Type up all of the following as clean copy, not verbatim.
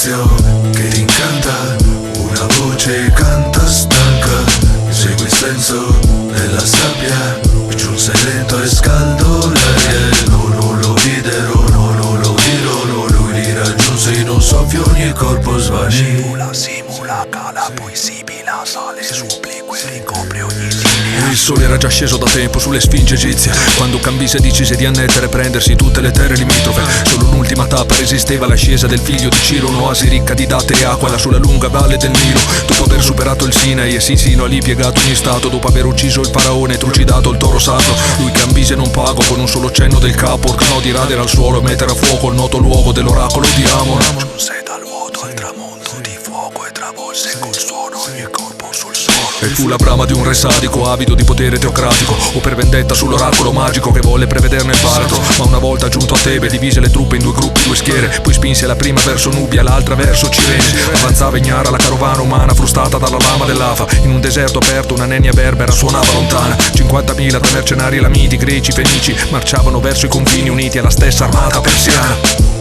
silenzio che ti incanta, una voce canta stanca, segui il senso della sabbia, giunse lento e scaldo l'aria, non lo videro, non lo dirò, lui li raggiunse in un soffio, ogni corpo svanì. Simula, cala, poi sibila, sale, supplique, ricopre ogni linea. Il sole era già sceso da tempo sulle sfinge egizie, quando Cambise decise di annettere e prendersi tutte le terre limitrofe. Solo l'ultima tappa resisteva all'ascesa del figlio di Ciro, un'oasi ricca di datteri e acqua là sulla lunga valle del Nilo. Dopo aver superato il Sinai e Sisino lì piegato ogni stato, dopo aver ucciso il faraone e trucidato il toro sacro, lui Cambise non pago con un solo cenno del capo, ordenò di radere al suolo e mettere a fuoco il noto luogo dell'oracolo di Amon. Giunse dal vuoto al tramonto di fuoco e travolse col suono ogni corpo sul suolo. E fu la brama di un re sadico, avido di potere teocratico, o per vendetta sull'oracolo magico che volle prevederne il baratro. Ma una volta giunto a Tebe divise le truppe in due gruppi, due schiere, poi spinse la prima verso Nubia, l'altra verso Cirene. Avanzava ignara la carovana umana frustata dalla lama dell'Afa. In un deserto aperto una nenia berbera suonava lontana. 50.000 tra mercenari elamiti, greci, fenici marciavano verso i confini uniti alla stessa armata persiana.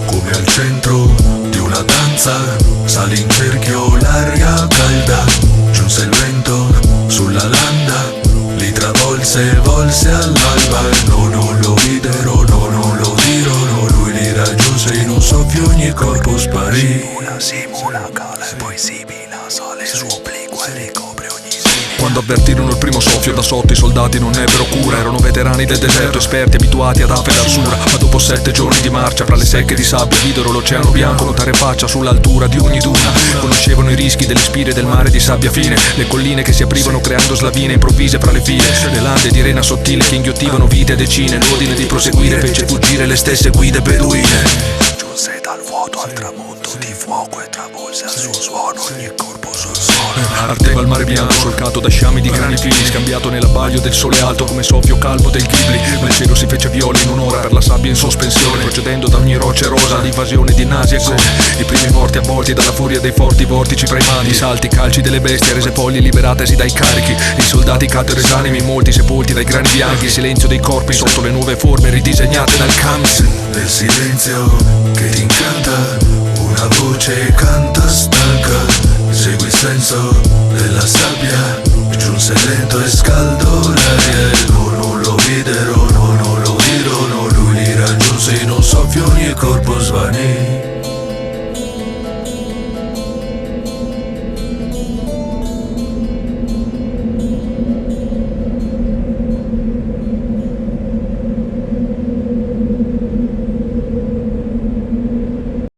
Come al centro di una danza, salì in cerchio l'aria calda, giunse il vento sulla landa, li travolse, volse all'alba, non lo videro, non lo dirono, lui li raggiunse in un soffio, ogni corpo sparì. Simula, cala, poi sibila, sale, supplique, ricopre ogni linea. Quando avvertirono il primo soffio da sotto i soldati non ebbero cura, erano veterani del deserto, esperti abituati ad ape d'arsura. Ma dopo 7 giorni di marcia fra le secche di sabbia videro l'oceano bianco nuotare faccia sull'altura di ogni duna. Conoscevano i rischi delle spire del mare di sabbia fine, le colline che si aprivano creando slavine improvvise fra le file, le lande di rena sottile che inghiottivano vite a decine. L'ordine di proseguire fece fuggire le stesse guide beduine. Giunse dal vuoto al tramonto di fuoco e travolse al suo suono ogni corpo sul suolo. Ardeva il mare bianco solcato da sciami di grani fini, scambiato nell'abbaglio del sole alto come soffio calmo del Ghibli. Ma il cielo si fece viola in un'ora per la sabbia in sospensione, procedendo da ogni roccia rosa all'invasione di nasi e gome. I primi morti avvolti dalla furia dei forti vortici fra i mani, salti, calci delle bestie, rese polli liberatesi dai carichi. I soldati caddero esanimi, molti sepolti dai grani bianchi, il silenzio dei corpi sotto le nuove forme ridisegnate dal Kams. Nel silenzio che ti incanta, una voce canta stanca, segui il senso della sabbia, giunse lento e scaldo